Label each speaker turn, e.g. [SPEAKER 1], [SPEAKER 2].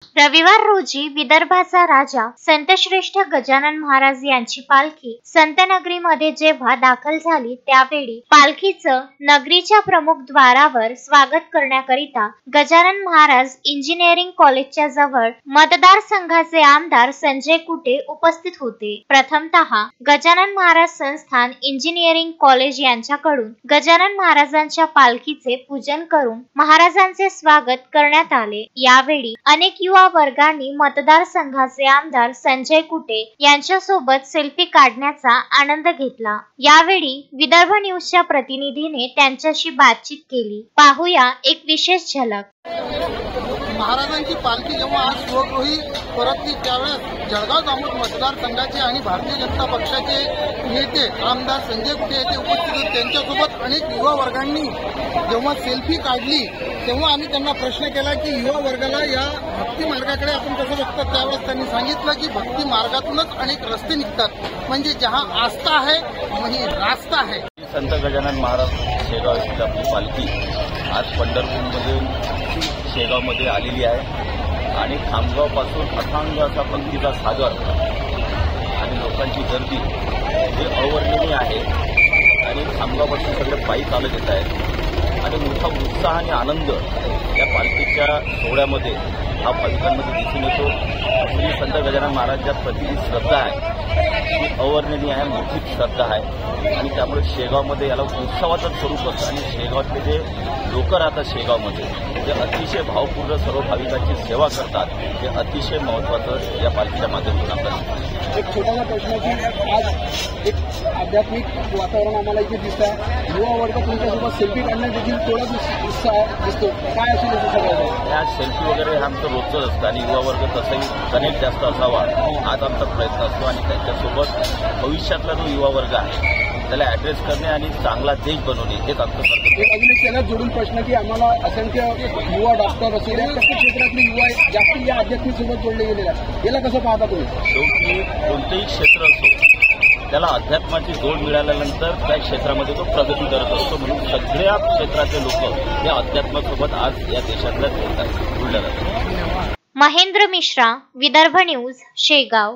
[SPEAKER 1] रविवार रोजी विदर्भाचा राजा संतश्रेष्ठ गजानन महाराज यांची पालखी संतनगरीमध्ये जेव्हा दाखल झाली त्यावेळी पालखीचं नगरीच्या प्रमुख द्वारावर स्वागत करण्याकरिता गजानन महाराज इंजिनिअरिंग कॉलेजच्या जवळ मतदारसंघाचे आमदार संजय कुटे उपस्थित होते। प्रथमतः गजानन महाराज संस्थान इंजिनिअरिंग कॉलेज यांच्याकडून गजानन महाराजांच्या पालखीचे पूजन करून महाराजांचे स्वागत करण्यात आले। यावेळी अनेक युवा वर्गांनी मतदारसंघाचे आमदार संजय कुटे यांच्यासोबत सेल्फी काढण्याचा आनंद घेतला। यावेळी विदर्भ न्यूजच्या प्रतिनिधीने त्यांच्याशी बातचीत केली। पाहूया एक विशेष झलक।
[SPEAKER 2] महाराजांची पालखी जेव्हा आज शिवगृही परतली त्यावेळेस जळगाव जामोद मतदारसंघाचे आणि भारतीय जनता पक्षाचे नेते आमदार संजय कुटे येथे उपस्थित होते। त्यांच्यासोबत अनेक युवा वर्गांनी जेव्हा सेल्फी काढली तेव्हा आम्ही त्यांना प्रश्न केला की युवा वर्गाला या भक्ती मार्गाकडे आपण कसं बघतात। त्यावेळेस त्यांनी सांगितलं की भक्ती मार्गातूनच अनेक रस्ते निघतात, म्हणजे जहां आस्था है वहीं रास्ता है।
[SPEAKER 3] संत गजानन महाराज शेगाव येथील आपली पालखी आज पंढरपूरमधून शेगावमध्ये आलेली आहे आणि खामगावपासून अथांग असा भक्तीचा सागर आणि लोकांची गर्दी हे अवर्णनीय आहे आणि खामगावपासून सगळे पायी चालत येत आहेत आणि मोठा उत्साह आणि आनंद या पालखीच्या सोहळ्यामध्ये हा भाविकांमध्ये दिसून येतो। श्री संत गजानन महाराजांच्या प्रति श्रद्धा आहे ही अवर्णनीय आहे, मोठी श्रद्धा आहे आणि त्यामुळे शेगावमध्ये याला उत्सवाचं स्वरूप असतं आणि शेगावातले जे लोक राहतात शेगावमध्ये जे अतिशय भावपूर्ण सर्व भाविकांची सेवा करतात हे अतिशय महत्त्वाचं या पालखीच्या माध्यमातून आपल्याला।
[SPEAKER 2] एक छोटासा प्रश्न की आज एक आध्यात्मिक वातावरण आम्हाला इथे दिसत आहे, युवा वर्ग तुमच्यासोबत सेल्फी काढण्यात देखील थोडा उत्साह दिसतो, काय असेल सगळं?
[SPEAKER 3] आज सेल्फी वगैरे हे आमचं रोजच असतं आणि युवा वर्ग तसंही कनेक्ट जास्त असावा हाच आमचा प्रयत्न असतो आणि त्यांच्यासोबत भविष्यातला जो युवा वर्ग आहे त्याला ॲड्रेस करणे आणि चांगला देश बनवणे हेच आमचं कर्तव्य।
[SPEAKER 2] अजून एक त्याला जोडून प्रश्न की आम्हाला असंख्य युवा डॉक्टर असेल या कसं क्षेत्रातले युवा जास्त या अध्यात्मिकसोबत जोडले गेलेले आहेत, याला कसं पाहता तुम्ही?
[SPEAKER 3] शेवटी कोणतेही क्षेत्र असो त्याला अध्यात्माची जोड मिळाल्यानंतर त्या क्षेत्रामध्ये तो प्रगती करत असतो, म्हणून सगळ्या क्षेत्रातले लोक या अध्यात्मासोबत आज या देशातल्या जोडल्या जातात।
[SPEAKER 1] महेंद्र मिश्रा, विदर्भ न्यूज, शेगाव।